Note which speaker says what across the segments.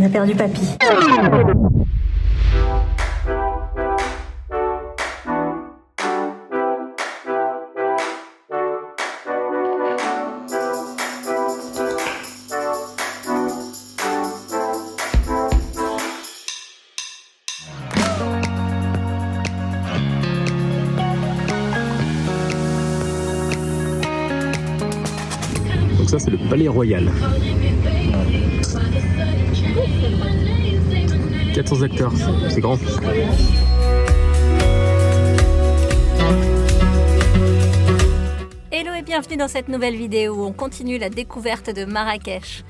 Speaker 1: On a perdu papy.
Speaker 2: Donc ça c'est le Palais Royal. 400 hectares, c'est grand.
Speaker 1: Hello et bienvenue dans cette nouvelle vidéo où on continue la découverte de Marrakech.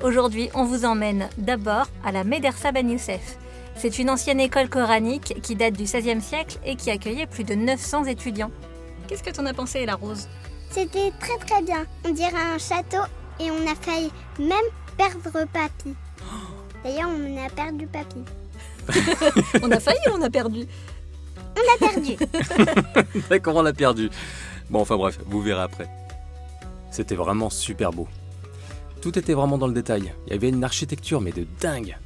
Speaker 1: Aujourd'hui, on vous emmène d'abord à la Médersa Ben Youssef. C'est une ancienne école coranique qui date du XVIe siècle et qui accueillait plus de 900 étudiants. Qu'est-ce que t'en as pensé, la Rose?
Speaker 3: C'était très très bien. On dirait un château et on a failli même perdre papy. D'ailleurs, on a perdu papy.
Speaker 1: On a failli ou on a perdu?
Speaker 3: On a perdu.
Speaker 2: D'accord, on l'a perdu. Bon, enfin bref, vous verrez après. C'était vraiment super beau. Tout était vraiment dans le détail. Il y avait une architecture, mais de dingue.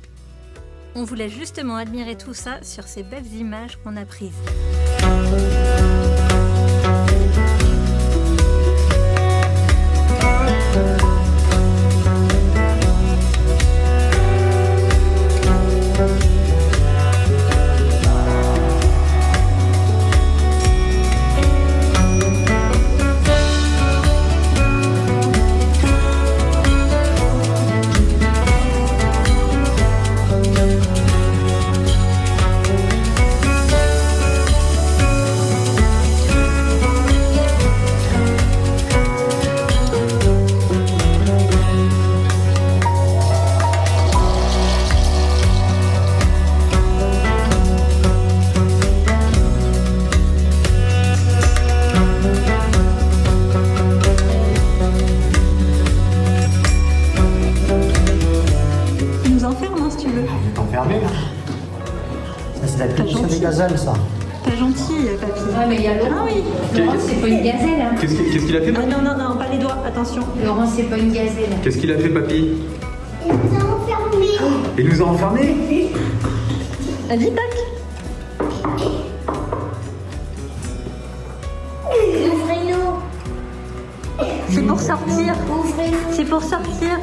Speaker 1: On voulait justement admirer tout ça sur ces belles images qu'on a prises.
Speaker 4: Enfermé là. Ça c'est la punition des gazelles ça.
Speaker 1: T'as gentil, papy.
Speaker 5: Ouais, mais il y a Laurent.
Speaker 1: Ah oui.
Speaker 5: Laurent, c'est pas une gazelle. Hein.
Speaker 2: Qu'est-ce qu'il a fait,
Speaker 1: Ah, non, pas les doigts, attention.
Speaker 5: Laurent, c'est pas une gazelle.
Speaker 2: Qu'est-ce qu'il a fait, papy?
Speaker 3: Il nous a enfermés.
Speaker 2: Il nous a enfermés?
Speaker 1: Vas-y, tac.
Speaker 3: Ouvrez-nous.
Speaker 1: C'est pour sortir.
Speaker 3: Ouvrez-nous.
Speaker 1: C'est pour sortir.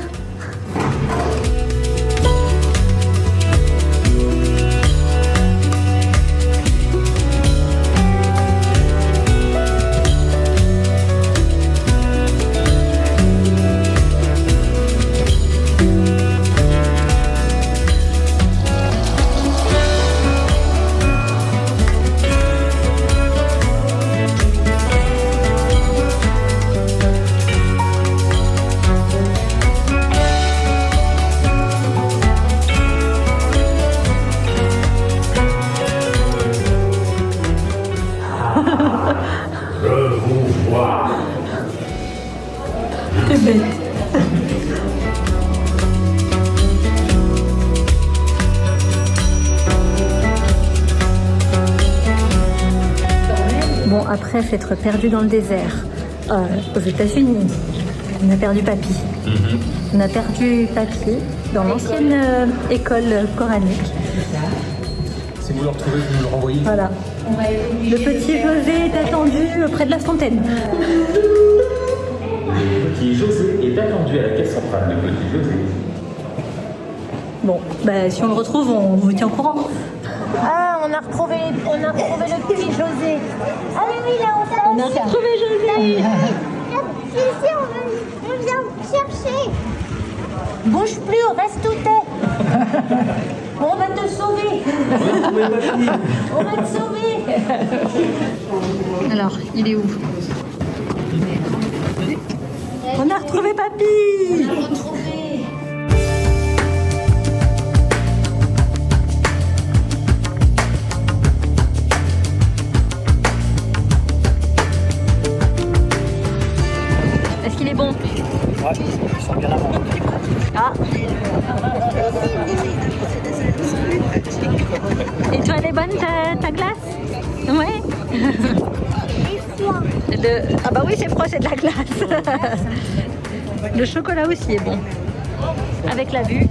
Speaker 1: T'es bête. Bon, après s'être perdu dans le désert, aux États-Unis, on a perdu papy. On a perdu papy dans l'ancienne école coranique.
Speaker 2: Si vous le retrouvez, vous nous le renvoyez.
Speaker 1: Voilà. Le petit José est attendu près de la fontaine.
Speaker 6: Le petit José est attendu à la caisse centrale, le petit José.
Speaker 1: Bon, bah, si on le retrouve, on vous tient au courant.
Speaker 5: Ah, on a retrouvé le petit José.
Speaker 3: Ah oui, oui, là, on s'en
Speaker 1: On a retrouvé José.
Speaker 3: Ici, on vient chercher.
Speaker 5: Bouge plus, reste où t'es. On va te sauver. On va te sauver.
Speaker 1: Alors, il est où? On a retrouvé papy.
Speaker 5: On a retrouvé.
Speaker 1: Est-ce qu'il est bon?
Speaker 4: Ouais, ils sont bien avant.
Speaker 1: Ah. Et toi, elle est bonne ta glace? Ouais. Ah bah oui, c'est froid, c'est de la glace. Le chocolat aussi est bon. Avec la vue.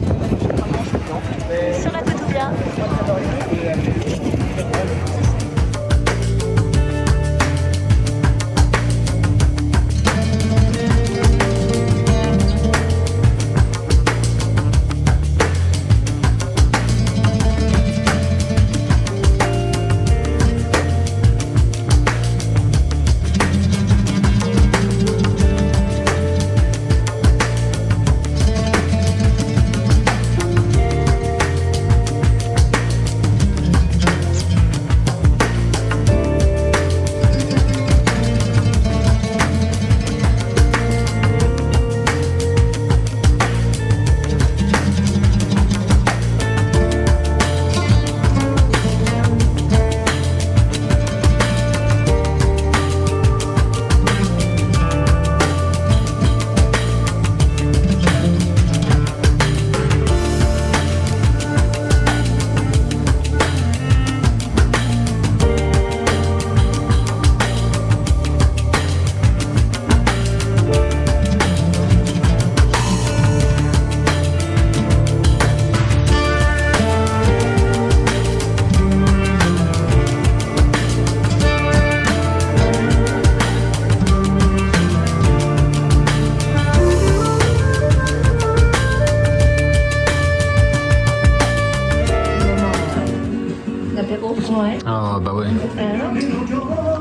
Speaker 5: Ouais.
Speaker 7: Ah bah ouais.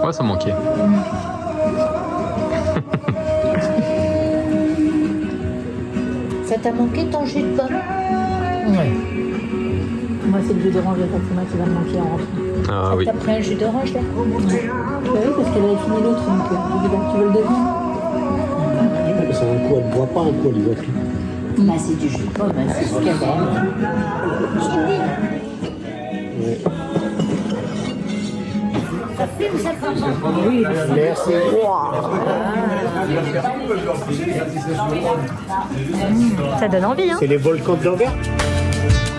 Speaker 7: Ouais, ça manquait.
Speaker 5: Ça t'a manqué ton jus de pomme? Ouais. Moi, c'est le jus d'orange de Fatima qui va me manquer en rentrant.
Speaker 7: Ah oui.
Speaker 5: T'as pris un jus d'orange là? Ouais. Bah oui, parce qu'elle avait fini l'autre, donc je dis, bah, tu veux le deuxième?
Speaker 8: Parce qu'un coup, elle ne boit pas, un coup, elle y boit plus.
Speaker 5: Bah, c'est du jus de pomme, hein, c'est ce qu'elle aime.
Speaker 8: Ouais.
Speaker 5: Ça fume, ça fume.
Speaker 8: Oui, merci.
Speaker 1: Ça donne envie, hein?
Speaker 8: C'est les volcans de l'Anvers.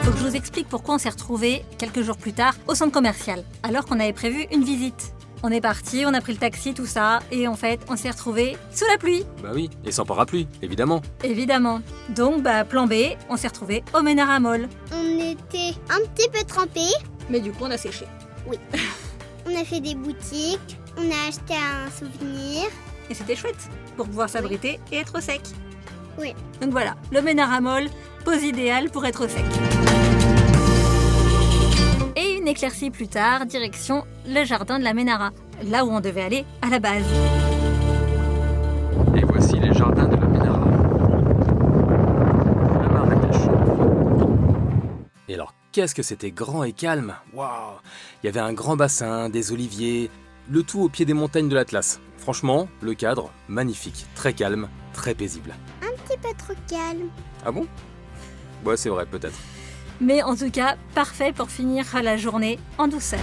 Speaker 1: Faut que je vous explique pourquoi on s'est retrouvés quelques jours plus tard au centre commercial, alors qu'on avait prévu une visite. On est parti, on a pris le taxi, tout ça, et en fait, on s'est retrouvés sous la pluie.
Speaker 2: Bah oui, et sans parapluie, évidemment.
Speaker 1: Évidemment. Donc, plan B, on s'est retrouvés au Ménara Mall.
Speaker 3: On était un petit peu trempés.
Speaker 1: Mais du coup, on a séché.
Speaker 3: On a fait des boutiques. On a acheté un souvenir.
Speaker 1: Et c'était chouette, pour pouvoir s'abriter et être sec.
Speaker 3: Oui.
Speaker 1: Donc voilà, le Ménara Mall, pose idéale pour être sec. Et une éclaircie plus tard, direction le jardin de la Ménara, là où on devait aller à la base.
Speaker 7: Et voici les jardins de la Ménara. À Marrakech.
Speaker 2: Et alors, qu'est-ce que c'était grand et calme. Waouh! Il y avait un grand bassin, des oliviers, le tout au pied des montagnes de l'Atlas. Franchement, le cadre, magnifique, très calme, très paisible.
Speaker 3: Un petit peu trop calme.
Speaker 2: Ah bon? Ouais, c'est vrai, peut-être.
Speaker 1: Mais en tout cas, parfait pour finir la journée en douceur.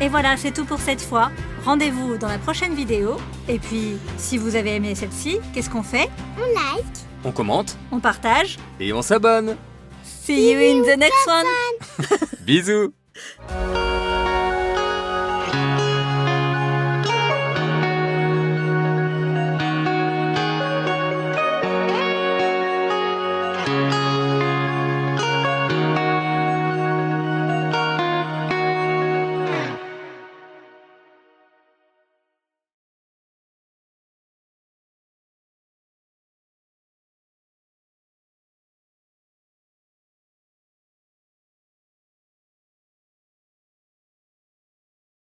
Speaker 1: Et voilà, c'est tout pour cette fois. Rendez-vous dans la prochaine vidéo. Et puis, si vous avez aimé celle-ci, qu'est-ce qu'on fait?
Speaker 3: On like.
Speaker 2: On commente
Speaker 1: On partage.
Speaker 2: et on s'abonne.
Speaker 1: See you in the next one.
Speaker 2: Bisous!
Speaker 3: Bye.